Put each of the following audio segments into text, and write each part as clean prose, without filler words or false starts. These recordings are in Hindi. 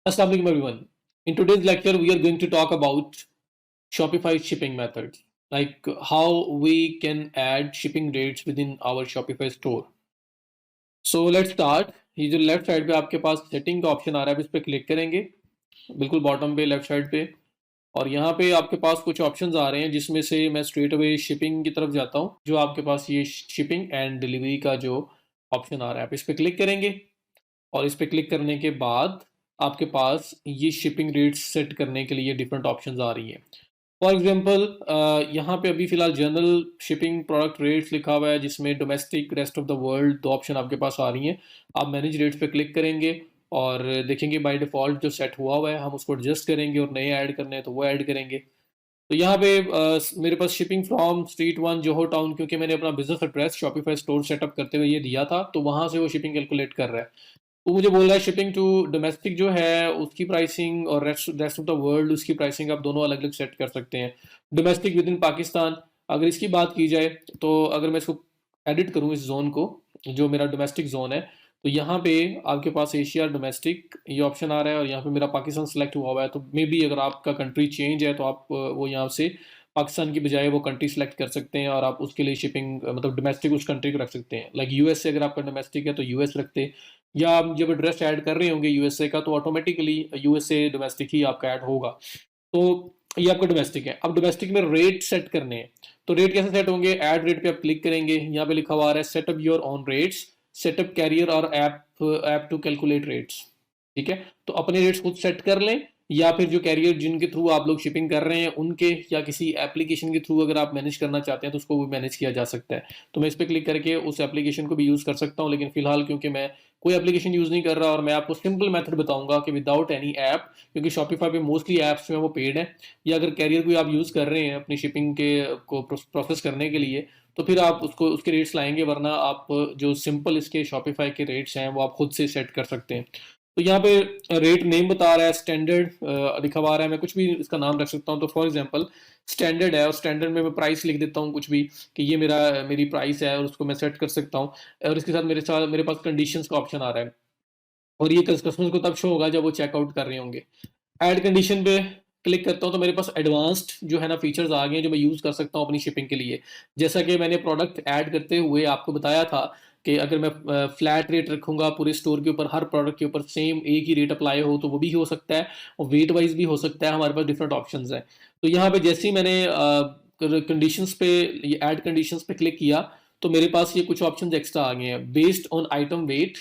Assalamualaikum everyone. In today's lecture, we are going to talk about Shopify shipping methods, like how we can add shipping rates within our Shopify store. So let's start. ये जो लेफ्ट साइड पे आपके पास सेटिंग का ऑप्शन आ रहा है, इस पर क्लिक करेंगे, बिल्कुल बॉटम पे लेफ्ट साइड पे, और यहाँ पे आपके पास कुछ ऑप्शंस आ रहे हैं जिसमें से मैं स्ट्रेट अवे शिपिंग की तरफ जाता हूँ। जो आपके पास ये शिपिंग एंड डिलीवरी का जो ऑप्शन आ रहा है, आप इस पर क्लिक करेंगे और इस पर क्लिक करने के बाद आपके पास ये शिपिंग रेट्स सेट करने के लिए डिफरेंट ऑप्शंस आ रही हैं। फॉर एग्जांपल यहाँ पे अभी फ़िलहाल जनरल शिपिंग प्रोडक्ट रेट्स लिखा हुआ है, जिसमें domestic, rest of the world, दो ऑप्शन आपके पास आ रही हैं। आप मैनेज रेट्स पे क्लिक करेंगे और देखेंगे बाय डिफ़ॉल्ट जो सेट हुआ हुआ है हम उसको एडजस्ट करेंगे, और नए ऐड करने हैं तो वो ऐड करेंगे। तो यहाँ पे मेरे पास शिपिंग फ्रॉम स्ट्रीट 1 जोहो टाउन, क्योंकि मैंने अपना business address Shopify store setup करते हुए ये दिया था, तो वहाँ से वो शिपिंग कैलकुलेट कर रहा है। वो मुझे बोल रहा है शिपिंग टू डोमेस्टिक जो है उसकी प्राइसिंग और रेस्ट ऑफ द वर्ल्ड उसकी प्राइसिंग आप दोनों अलग अलग सेट कर सकते हैं। डोमेस्टिक विद इन पाकिस्तान अगर इसकी बात की जाए, तो अगर मैं इसको एडिट करूँ इस जोन को, जो मेरा डोमेस्टिक जोन है, तो यहाँ पे आपके पास एशिया डोमेस्टिक ये ऑप्शन आ रहा है और यहाँ पे मेरा पाकिस्तान सेलेक्ट हुआ हुआ है। तो मे बी अगर आपका कंट्री चेंज है तो आप वो यहाँ से पाकिस्तान की बजाय वो कंट्री सेलेक्ट कर सकते हैं और आप उसके लिए शिपिंग मतलब डोमेस्टिक उस कंट्री को रख सकते हैं। लाइक यूएस से अगर आपका डोमेस्टिक है तो यूएस रखते, या आप जब एड्रेस ऐड कर रहे होंगे यूएसए का तो ऑटोमेटिकली यूएसए डोमेस्टिक ही आपका ऐड होगा। तो ये आपका डोमेस्टिक है। अब डोमेस्टिक में रेट सेट करने हैं, तो रेट कैसे सेट होंगे? ऐड रेट पे आप क्लिक करेंगे, यहाँ पे लिखा हुआ आ रहा है setup your own rates, setup carrier और ऐप टू कैलकुलेट रेट्स। ठीक है, तो अपने रेट्स खुद सेट कर लें, या फिर जो कैरियर जिनके थ्रू आप लोग शिपिंग कर रहे हैं उनके, या किसी एप्लीकेशन के थ्रू अगर आप मैनेज करना चाहते हैं तो उसको भी मैनेज किया जा सकता है। तो मैं इस पर क्लिक करके उस एप्लीकेशन को भी यूज़ कर सकता हूँ, लेकिन फिलहाल क्योंकि मैं कोई एप्लीकेशन यूज़ नहीं कर रहा और मैं आपको सिंपल मेथड बताऊंगा कि विदाउट एनी ऐप, क्योंकि शॉपिफाई पे मोस्टली ऐप्स जो है वो पेड है, या अगर कैरियर कोई आप यूज़ कर रहे हैं अपनी शिपिंग के को प्रोसेस करने के लिए तो फिर आप उसको उसके रेट्स लाएंगे, वरना आप जो सिंपल इसके शॉपिफाई के रेट्स हैं वो आप खुद से सेट कर सकते हैं। तो यहाँ पे रेट नेम बता रहा है, स्टैंडर्ड लिखा हुआ रहा है, मैं कुछ भी इसका नाम रख सकता हूँ। तो फॉर एग्जांपल स्टैंडर्ड है और स्टैंडर्ड में मैं प्राइस लिख देता हूँ कुछ भी, कि ये मेरी प्राइस है और उसको मैं सेट कर सकता हूँ। और इसके साथ मेरे पास कंडीशंस का ऑप्शन आ रहा है, और ये कस्टमर्स को तब शो होगा जब वो चेकआउट कर रहे होंगे। ऐड कंडीशन पे क्लिक करता हूँ तो मेरे पास एडवांस्ड जो है ना फीचर्स आ गए हैं जो मैं यूज़ कर सकता हूँ अपनी शिपिंग के लिए। जैसा कि मैंने प्रोडक्ट ऐड करते हुए आपको बताया था कि अगर मैं फ्लैट रेट रखूंगा पूरे स्टोर के ऊपर, हर प्रोडक्ट के ऊपर सेम एक ही रेट अप्लाई हो, तो वो भी हो सकता है और वेट वाइज भी हो सकता है। हमारे पास डिफरेंट ऑप्शंस हैं। तो यहाँ पे जैसे ही मैंने कंडीशंस पे, ये ऐड कंडीशंस पे क्लिक किया, तो मेरे पास ये कुछ ऑप्शंस एक्स्ट्रा आ गए हैं। बेस्ड ऑन आइटम वेट,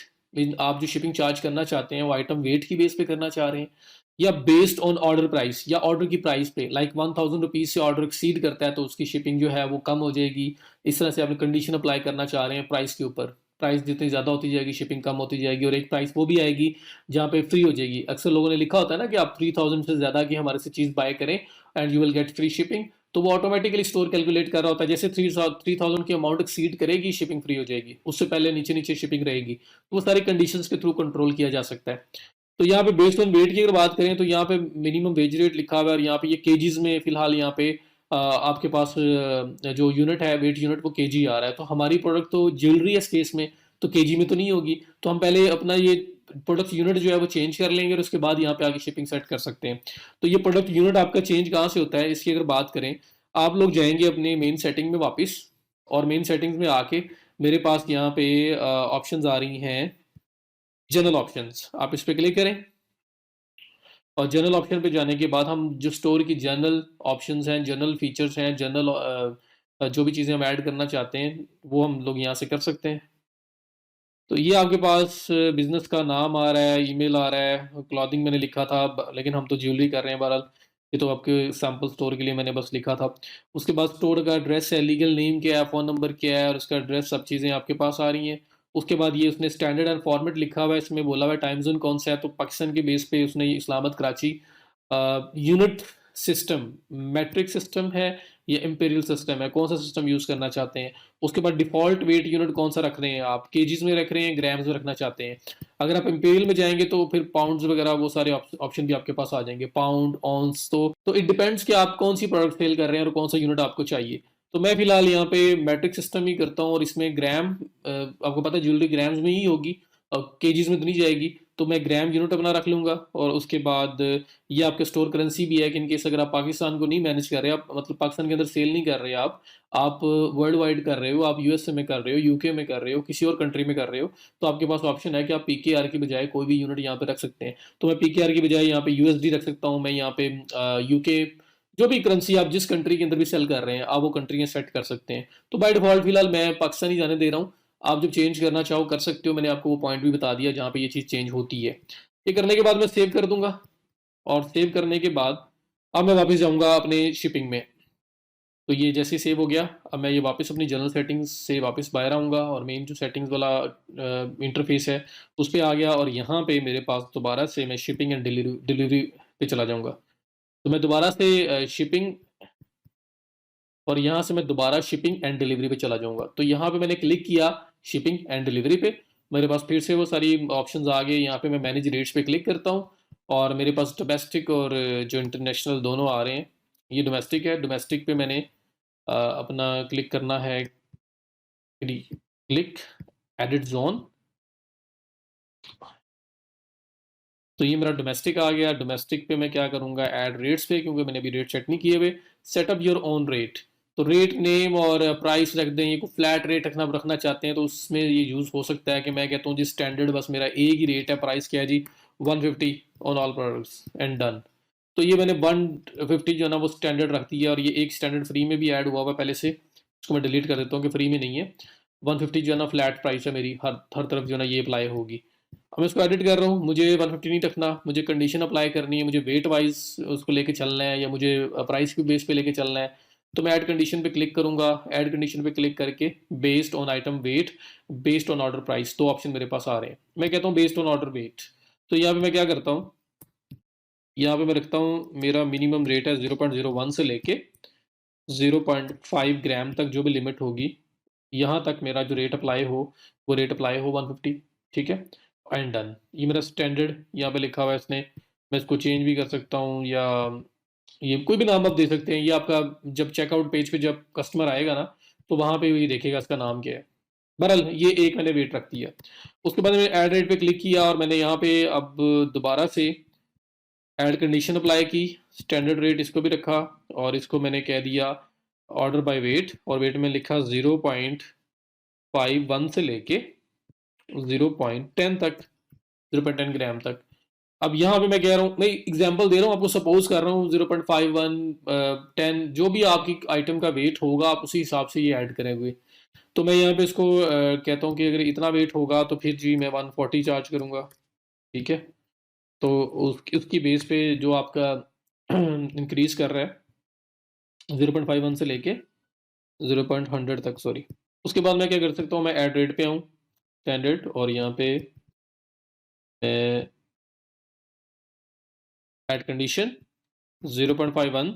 आप जो शिपिंग चार्ज करना चाहते हैं वो आइटम वेट की बेस पे करना चाह रहे हैं, या बेस्ड ऑन ऑर्डर प्राइस, या ऑर्डर की प्राइस पे, लाइक 1000 रुपीज़ से ऑर्डर एक्सीड करता है तो उसकी शिपिंग जो है वो कम हो जाएगी। इस तरह से आप कंडीशन अप्लाई करना चाह रहे हैं प्राइस के ऊपर। प्राइस जितनी ज़्यादा होती जाएगी शिपिंग कम होती जाएगी, और एक प्राइस वो भी आएगी जहाँ पे फ्री हो जाएगी। अक्सर लोगों ने लिखा होता है ना कि आप 3000 से ज़्यादा की हमारे से चीज़ बाय करें and you will get free shipping, तो वो ऑटोमेटिकली स्टोर कैलकुलेट कर रहा होता है। जैसे 3000 की अमाउंट एक्सीड करेगी शिपिंग फ्री हो जाएगी, उससे पहले नीचे नीचे शिपिंग रहेगी। तो वो सारी कंडीशंस के थ्रू कंट्रोल किया जा सकता है। तो यहाँ पे बेस्ड ऑन वेट की अगर बात करें तो यहाँ पे मिनिमम वेज रेट लिखा हुआ है, और यहाँ पे ये केजीज में फिलहाल यहाँ पे आपके पास जो यूनिट है, वेट यूनिट, वो केजी आ रहा है। तो हमारी प्रोडक्ट तो ज्वेलरी है इस केस में, तो केजी में तो नहीं होगी, तो हम पहले अपना ये प्रोडक्ट यूनिट जो है वो चेंज कर लेंगे और उसके बाद यहाँ पे आगे शिपिंग सेट कर सकते हैं। तो ये प्रोडक्ट यूनिट आपका चेंज कहाँ से होता है इसकी अगर बात करें, आप लोग जाएंगे अपने मेन सेटिंग में वापस, और मेन सेटिंग्स में आके मेरे पास यहाँ पे ऑप्शंस आ रही हैं, जनरल ऑप्शंस, आप इस पर क्लिक करें। और जनरल ऑप्शन पे जाने के बाद हम जो स्टोर की जनरल ऑप्शंस हैं, जनरल फीचर्स हैं, जनरल जो भी चीज़ें हम ऐड करना चाहते हैं वो हम लोग यहाँ से कर सकते हैं। तो ये आपके पास बिजनेस का नाम आ रहा है, ईमेल आ रहा है, क्लॉथिंग मैंने लिखा था, लेकिन हम तो ज्वेलरी कर रहे हैं बहरहाल। ये तो आपके सैम्पल स्टोर के लिए मैंने बस लिखा था। उसके बाद स्टोर का एड्रेस है, लीगल नेम क्या है, फ़ोन नंबर क्या है, और उसका एड्रेस, सब चीज़ें आपके पास आ रही हैं। उसके बाद ये उसने स्टैंडर्ड एंड फॉर्मेट लिखा हुआ है, इसमें बोला हुआ है टाइम जोन कौन सा है, तो पाकिस्तान के बेस पे उसने Islamabad Karachi. Unit system matric system है या इंपीरियल सिस्टम है, कौन सा सिस्टम यूज़ करना चाहते हैं। उसके बाद डिफ़ॉल्ट वेट यूनिट कौन सा रख रहे हैं आप, केजीज में रख रहे हैं, ग्राम्स में रखना चाहते हैं। अगर आप इंपीरियल में जाएंगे तो फिर पाउंड्स वगैरह वो सारे ऑप्शन भी आपके पास आ जाएंगे, पाउंड, ऑन्स। तो इट डिपेंड्स कि आप कौन सी प्रोडक्ट सेल कर रहे हैं और कौन सा यूनिट आपको चाहिए। तो मैं फिलहाल यहाँ पे मैट्रिक सिस्टम ही करता हूँ, और इसमें ग्राम आपको पता है ज्वेलरी ग्राम्स में ही होगी, केजीज में तो नहीं जाएगी, तो मैं ग्राम यूनिट अपना रख लूँगा। और उसके बाद ये आपके स्टोर करेंसी भी है कि इन केस अगर आप पाकिस्तान को नहीं मैनेज कर रहे, आप मतलब पाकिस्तान के अंदर सेल नहीं कर रहे, आप वर्ल्ड वाइड कर रहे हो, आप यूएसए में कर रहे हो, यूके में कर रहे हो, किसी और कंट्री में कर रहे हो, तो आपके पास ऑप्शन है कि आप पीकेआर की बजाय कोई भी यूनिट यहाँ पे रख सकते हैं। तो मैं पीकेआर की बजाय यहाँ पे यूएसडी रख सकता हूँ, मैं यहाँ पे यूके, जो भी करेंसी आप जिस कंट्री के अंदर भी सेल कर रहे हैं आप वो कंट्री सेट कर सकते हैं। तो बाय डिफॉल्ट फिलहाल मैं पाकिस्तानी जाने दे रहा हूँ। आप जब चेंज करना चाहो कर सकते हो, मैंने आपको वो पॉइंट भी बता दिया जहाँ पे ये चीज़ चेंज होती है। ये करने के बाद मैं सेव कर दूंगा, और सेव करने के बाद अब मैं वापस जाऊंगा अपने शिपिंग में। तो ये जैसे ही सेव हो गया, अब मैं ये वापस अपनी जनरल सेटिंग्स से वापस बाहर आऊँगा और मेन जो सेटिंग्स वाला इंटरफेस है उस पर आ गया, और यहाँ पे मेरे पास दोबारा से मैं शिपिंग एंड डिलीवरी पे चला जाऊँगा। तो मैं दोबारा से शिपिंग, और यहाँ से मैं दोबारा शिपिंग एंड डिलीवरी पे चला जाऊँगा। तो यहाँ पे मैंने क्लिक किया शिपिंग एंड डिलीवरी पे, मेरे पास फिर से वो सारी ऑप्शंस आ गए। यहाँ पे मैं मैनेज रेट्स पे क्लिक करता हूँ, और मेरे पास डोमेस्टिक और जो इंटरनेशनल दोनों आ रहे हैं। ये डोमेस्टिक है, डोमेस्टिक पे मैंने अपना क्लिक करना है, क्लिक एडिट जोन। तो ये मेरा डोमेस्टिक आ गया। डोमेस्टिक पे मैं क्या करूँगा, ऐड रेट्स पे, क्योंकि मैंने अभी रेट सेट नहीं किए हुए। सेटअप योर ओन रेट, तो रेट नेम और प्राइस रख दें। ये को फ्लैट रेट रखना चाहते हैं तो उसमें ये यूज़ हो सकता है कि मैं कहता हूँ जी स्टैंडर्ड बस मेरा एक ही रेट है, प्राइस क्या है जी 150 on all products and done. तो ये मैंने 150 जो है ना वो स्टैंडर्ड रख दिया, और ये एक स्टैंडर्ड फ्री में भी ऐड हुआ हुआ पहले से, उसको मैं डिलीट कर देता हूँ कि फ्री में नहीं है। 150 जो है ना फ्लैट प्राइस है मेरी, हर हर तरफ जो है ना ये अप्लाई होगी। अब मैं इसको एडिट कर रहा हूँ, मुझे 150 नहीं रखना, मुझे कंडीशन अप्लाई करनी है, मुझे वेट वाइज उसको लेके चलना है, या मुझे प्राइस के बेस पे लेके चलना है। तो मैं ऐड कंडीशन पे क्लिक करूंगा। ऐड कंडीशन पे क्लिक करके based on item weight, based on order price, दो ऑप्शन मेरे पास आ रहे हैं। मैं कहता हूँ बेस्ड ऑन ऑर्डर वेट। तो यहाँ पे मैं क्या करता हूँ, यहाँ पे मैं रखता हूँ मेरा मिनिमम रेट है 0.01 से लेके 0.5 ग्राम तक, जो भी लिमिट होगी यहाँ तक मेरा जो रेट अप्लाई हो वो रेट अप्लाई हो 150। ठीक है, एंड डन। ये मेरा स्टैंडर्ड यहाँ पे लिखा हुआ है इसने, मैं इसको चेंज भी कर सकता हूँ, या ये कोई भी नाम आप दे सकते हैं। ये आपका जब चेकआउट पेज पे जब कस्टमर आएगा ना, तो वहाँ पे ये देखेगा इसका नाम क्या है। बहरहाल ये एक मैंने रेट रख दिया। उसके बाद मैंने ऐड रेट पे क्लिक किया, और मैंने यहाँ पे अब दोबारा से ऐड कंडीशन अप्लाई की, स्टैंडर्ड रेट इसको भी रखा, और इसको मैंने कह दिया ऑर्डर बाय वेट, और वेट में लिखा 0.51 से लेके 0.10 तक, 0.10 ग्राम तक। अब यहाँ पे मैं कह रहा हूँ, मैं एग्जांपल दे रहा हूँ आपको, सपोज कर रहा हूँ 0.51 10, जो भी आपकी आइटम का वेट होगा आप उसी हिसाब से ये ऐड करें हुए। तो मैं यहाँ पे इसको कहता हूँ कि अगर इतना वेट होगा तो फिर जी मैं 140 चार्ज करूँगा। ठीक है, तो उसकी बेस पे जो आपका इंक्रीज कर रहा है 0.51 से लेके 0.100 तक, सॉरी। उसके बाद मैं क्या कर सकता हूँ, मैं ऐड रेट पे आऊँ स्टैंडर्ड, और यहाँ पे ऐड कंडीशन 0.51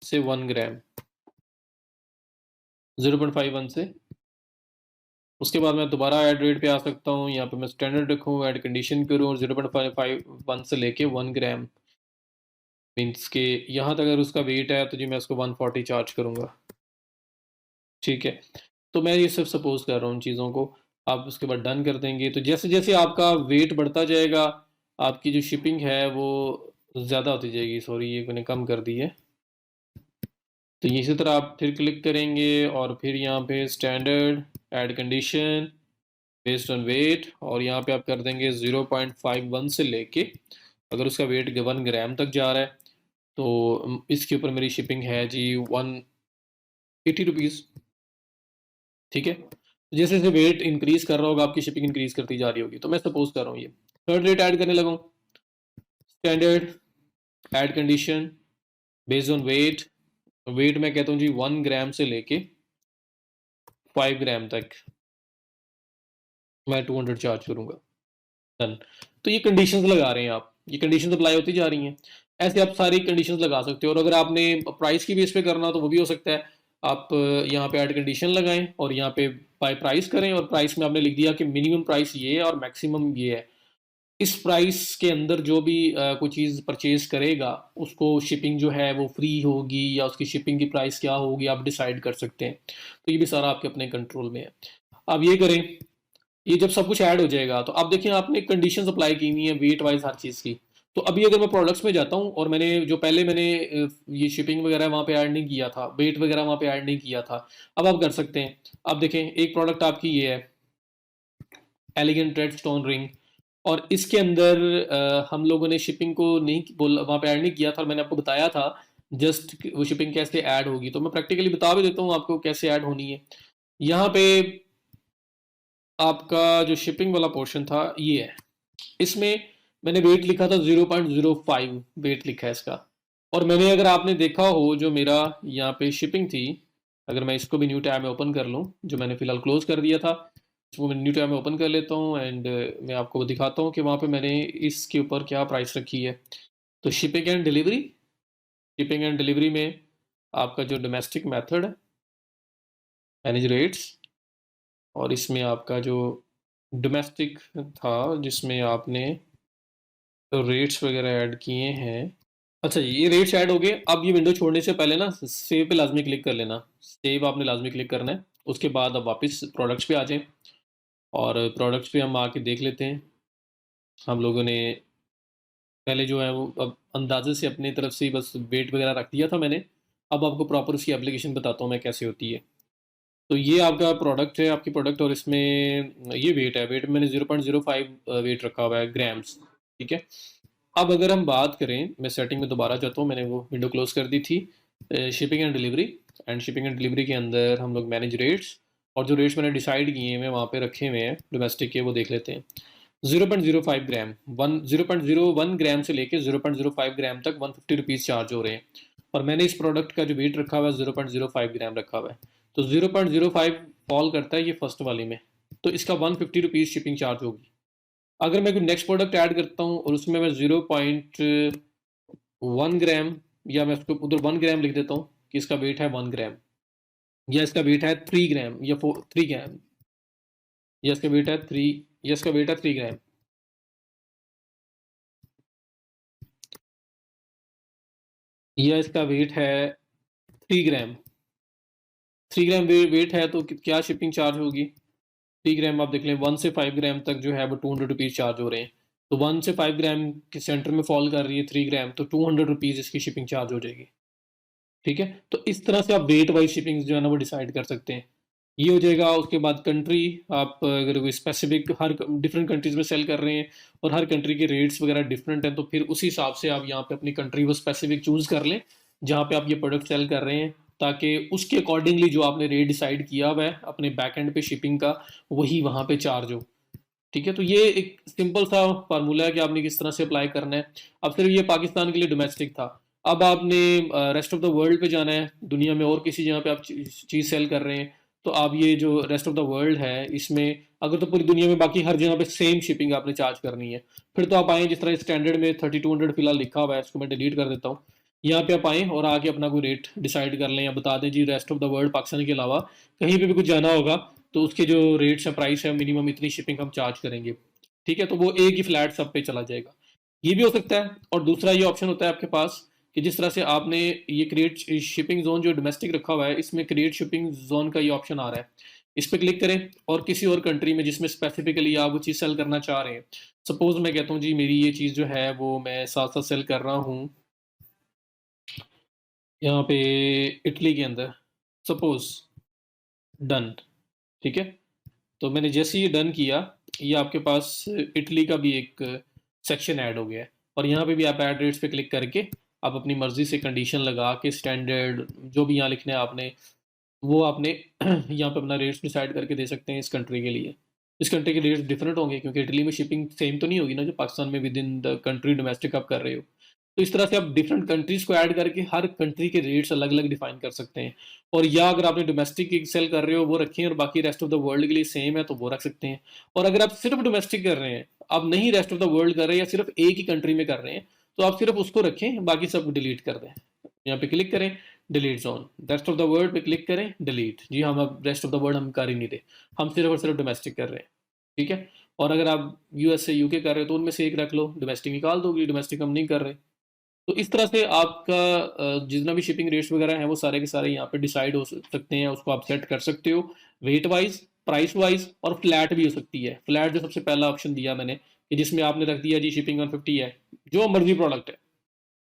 से 1 ग्राम, 0.51 से। उसके बाद मैं दोबारा ऐड रेट पे आ सकता हूँ, यहाँ पे मैं स्टैंडर्ड रखूँ, ऐड कंडीशन करूँ, और 0.51 से लेके 1 ग्राम, मीन्स के यहाँ तक अगर उसका वेट है तो जी मैं उसको 140 चार्ज करूँगा। ठीक है, तो मैं ये सिर्फ सपोज कर रहा हूँ चीज़ों को। आप उसके बाद डन कर देंगे, तो जैसे जैसे आपका वेट बढ़ता जाएगा आपकी जो शिपिंग है वो ज़्यादा होती जाएगी। सॉरी, ये मैंने कम कर दी है। तो इसी तरह आप फिर क्लिक करेंगे, और फिर यहाँ पे standard, add condition, based on weight, और यहाँ पे आप कर देंगे 0.51 से लेके, अगर उसका वेट 1 ग्राम तक जा रहा है तो इसके ऊपर मेरी शिपिंग है जी 180 रुपीज़। ठीक है, तो जैसे जैसे वेट इंक्रीज कर रहा होगा आपकी शिपिंग इंक्रीज करती जा रही होगी। तो मैं सपोज कर रहा हूँ ये थर्ड रेट ऐड करने लगा हूँ, standard, add condition, based on weight. Weight मैं कहता हूँ जी 1 ग्राम से लेके 5 ग्राम तक मैं 200 चार्ज करूंगा। डन। तो ये कंडीशंस लगा रहे हैं आप, ये कंडीशंस अप्लाई होती जा रही हैं। ऐसे आप सारी कंडीशंस लगा सकते हो, और अगर आपने प्राइस की बेस पे करना तो वो भी हो सकता है। आप यहाँ पे ऐड कंडीशन लगाएं और यहाँ पे बाय प्राइस करें, और प्राइस में आपने लिख दिया कि मिनिमम प्राइस ये है और मैक्सिमम ये है। इस प्राइस के अंदर जो भी कोई चीज़ परचेज करेगा उसको शिपिंग जो है वो फ्री होगी, या उसकी शिपिंग की प्राइस क्या होगी आप डिसाइड कर सकते हैं। तो ये भी सारा आपके अपने कंट्रोल में है। आप ये करें, ये जब सब कुछ ऐड हो जाएगा तो आप देखिए आपने कंडीशंस अप्लाई की हुई है वेट वाइज हर चीज़ की। तो अभी अगर मैं प्रोडक्ट्स में जाता हूँ और मैंने जो पहले मैंने ये शिपिंग वगैरह वहाँ पे ऐड नहीं किया था, वेट वगैरह वहाँ पे ऐड नहीं किया था, अब आप कर सकते हैं। अब देखें एक प्रोडक्ट आपकी ये है एलिगेंट रेड स्टोन रिंग, और इसके अंदर हम लोगों ने शिपिंग को नहीं बोला, वहाँ पे ऐड नहीं किया था, और मैंने आपको बताया था जस्ट वो शिपिंग कैसे ऐड होगी। तो मैं प्रैक्टिकली बता भी देता हूँ आपको कैसे ऐड होनी है। यहाँ पे आपका जो शिपिंग वाला पोर्शन था ये है, इसमें मैंने वेट लिखा था 0.05 वेट लिखा है इसका। और मैंने अगर आपने देखा हो जो मेरा यहाँ पे शिपिंग थी, अगर मैं इसको भी न्यू टैब में ओपन कर लूँ, जो मैंने फिलहाल क्लोज कर दिया था, इसको मैं न्यू टैब में ओपन कर लेता हूँ एंड मैं आपको दिखाता हूँ कि वहाँ पे मैंने इसके ऊपर क्या प्राइस रखी है। तो शिपिंग एंड डिलीवरी में आपका जो डोमेस्टिक मेथड है मैनेज रेट्स, और इसमें आपका जो डोमेस्टिक था जिसमें आपने रेट्स वगैरह ऐड किए हैं। अच्छा जी, ये रेट्स ऐड हो गए। अब ये विंडो छोड़ने से पहले ना सेव पे लाजमी क्लिक कर लेना। सेव आपने लाजमी क्लिक करना है। उसके बाद अब वापस प्रोडक्ट्स पे आ जाएं, और प्रोडक्ट्स पे हम आके देख लेते हैं। हम लोगों ने पहले जो है वो अब अंदाजे से अपनी तरफ से ही बस वेट वगैरह रख दिया था मैंने। अब आपको प्रॉपर उसकी एप्लीकेशन बताता हूँ मैं कैसे होती है। तो ये आपका प्रोडक्ट है, आपकी प्रोडक्ट, और इसमें ये वेट है। वेट में मैंने 0.05 वेट रखा हुआ है ग्राम्स। ठीक है। अब अगर हम बात करें, मैं सेटिंग में दोबारा जाता हूँ, मैंने वो विंडो क्लोज कर दी थी। Shipping and delivery, and shipping and delivery के अंदर हम लोग मैनेज रेट्स, और जो रेट्स मैंने डिसाइड किए हैं वहाँ पे रखे हुए हैं डोमेस्टिक के, वो देख लेते हैं। 0.05 ग्राम, 0.01 ग्राम से लेके 0.05 ग्राम तक 150 रुपीज़ चार्ज हो रहे हैं। और मैंने इस प्रोडक्ट का जो वेट रखा हुआ है 0.05 ग्राम रखा हुआ है। तो 0.05 फॉल करता है ये फर्स्ट वाले में, तो इसका 150 रुपीज़ शिपिंग चार्ज होगी। अगर मैं कोई नेक्स्ट प्रोडक्ट ऐड करता हूँ और उसमें मैं 0.1 ग्राम, या मैं उसको उधर 1 ग्राम लिख देता हूँ कि इसका वेट है 1 ग्राम, या इसका वेट है 3 ग्राम, या 3 ग्राम, या इसका वेट है 3 ग्राम, या इसका वेट है 3 ग्राम। 3 ग्राम वेट है तो क्या शिपिंग चार्ज होगी? 3 ग्राम आप देख लें, 1 से 5 ग्राम तक जो है वो 200 रुपीज़ चार्ज हो रहे हैं। तो 1 से 5 ग्राम के सेंटर में फॉल कर रही है 3 ग्राम, तो 200 रुपीज़ इसकी शिपिंग चार्ज हो जाएगी। ठीक है। तो इस तरह से आप वेट वाइज शिपिंग जो है ना वो डिसाइड कर सकते हैं। ये हो जाएगा। उसके बाद कंट्री, आप अगर कोई स्पेसिफिक हर डिफरेंट कंट्रीज में सेल कर रहे हैं और हर कंट्री के रेट्स वगैरह डिफरेंट हैं, तो फिर उस हिसाब से आप यहाँ पे अपनी कंट्री वो स्पेसिफिक चूज़ कर लें जहाँ पे आप ये प्रोडक्ट सेल कर रहे हैं, ताकि उसके अकॉर्डिंगली जो आपने रेट डिसाइड किया हुआ है अपने बैक एंड पे शिपिंग का, वही वहाँ पे चार्ज हो। ठीक है। तो ये एक सिंपल सा फार्मूला है कि आपने किस तरह से अप्लाई करना है। अब सिर्फ ये पाकिस्तान के लिए डोमेस्टिक था। अब आपने रेस्ट ऑफ द वर्ल्ड पे जाना है, दुनिया में और किसी जगह पे आप चीज़ सेल कर रहे हैं, तो आप ये जो रेस्ट ऑफ द वर्ल्ड है इसमें, अगर तो पूरी दुनिया में बाकी हर जगह पे सेम शिपिंग आपने चार्ज करनी है, फिर तो आप आए जिस तरह स्टैंडर्ड में 3200 फिलहाल लिखा हुआ है, इसको मैं डिलीट कर देता हूँ। यहाँ पे आप आएँ और आके अपना कोई रेट डिसाइड कर लें, या बता दें जी rest of the world Pakistan के अलावा कहीं पे भी कुछ जाना होगा तो उसके जो रेट्स है, प्राइस है, मिनिमम इतनी शिपिंग हम चार्ज करेंगे। ठीक है। तो वो एक ही फ्लैट सब पे चला जाएगा। ये भी हो सकता है। और दूसरा ये ऑप्शन होता है आपके पास कि जिस तरह से आपने ये क्रिएट शिपिंग जोन जो डोमेस्टिक रखा हुआ है, इसमें क्रिएट शिपिंग जोन का ये ऑप्शन आ रहा है। इस पर क्लिक करें और किसी और कंट्री में जिसमें स्पेसिफिकली आप वो चीज़ सेल करना चाह रहे हैं, सपोज मैं कहता हूँ जी मेरी ये चीज़ जो है वो मैं साथ साथ सेल कर रहा हूँ यहाँ पे इटली के अंदर, सपोज, डन। ठीक है। तो मैंने जैसे ही डन किया, ये आपके पास इटली का भी एक सेक्शन ऐड हो गया है। और यहाँ पे भी आप ऐड रेट्स पे क्लिक करके आप अपनी मर्ज़ी से कंडीशन लगा के स्टैंडर्ड जो भी यहाँ लिखना है आपने, वो आपने यहाँ पे अपना रेट्स डिसाइड करके दे सकते हैं इस कंट्री के लिए। इस कंट्री के रेट्स डिफरेंट होंगे क्योंकि इटली में शिपिंग सेम तो नहीं होगी ना जो पाकिस्तान में with in the country domestic आप कर रहे हो। तो इस तरह से आप डिफरेंट कंट्रीज़ को ऐड करके हर कंट्री के रेट्स अलग अलग डिफाइन कर सकते हैं। और या अगर आपने डोमेस्टिक सेल कर रहे हो वो रखें और बाकी रेस्ट ऑफ द वर्ल्ड के लिए सेम है तो वो रख सकते हैं। और अगर आप सिर्फ डोमेस्टिक कर रहे हैं, आप नहीं रेस्ट ऑफ द वर्ल्ड कर रहे हैं या सिर्फ एक ही कंट्री में कर रहे हैं, तो आप सिर्फ उसको रखें, बाकी सब डिलीट कर दें। यहाँ पे क्लिक करें, delete zone, rest of the world पे क्लिक करें, डिलीट। जी हम अब रेस्ट ऑफ द वर्ल्ड हम कर ही नहीं दे, हम सिर्फ और सिर्फ डोमेस्टिक कर रहे हैं। ठीक है। और अगर आप यूएस से यूके कर रहे हो तो उनमें से एक रख लो, डोमेस्टिक निकाल दोगे, डोमेस्टिक हम नहीं कर रहे। तो इस तरह से आपका जितना भी शिपिंग रेट्स वगैरह हैं वो सारे के सारे यहाँ पे डिसाइड हो सकते हैं, उसको आप सेट कर सकते हो वेट वाइज, प्राइस वाइज, और फ्लैट भी हो सकती है। फ्लैट जो सबसे पहला ऑप्शन दिया मैंने कि जिसमें आपने रख दिया जी शिपिंग 150 है, जो मर्जी प्रोडक्ट है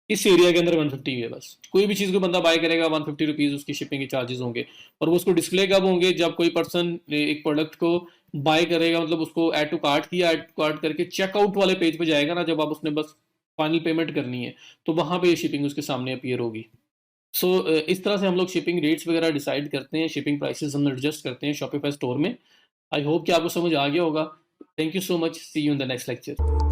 इस एरिया के अंदर 150 है, बस कोई भी चीज़ को बंदा बाय करेगा 150 रुपीज़ उसकी शिपिंग के चार्जेस होंगे। और वो उसको डिस्प्ले कब होंगे, जब कोई पर्सन एक प्रोडक्ट को बाय करेगा, मतलब उसको ऐड टू कार्ट किया, ऐड टू कार्ट करके चेकआउट वाले पेज पे जाएगा ना, जब आप उसने बस फाइनल पेमेंट करनी है, तो वहाँ पे शिपिंग उसके सामने अपीयर होगी। सो इस तरह से हम लोग शिपिंग रेट्स वगैरह डिसाइड करते हैं, शिपिंग प्राइसेस हम एडजस्ट करते हैं शॉपिफाई स्टोर में। आई होप कि आपको समझ आ गया होगा। Thank you so much, see you in the next lecture.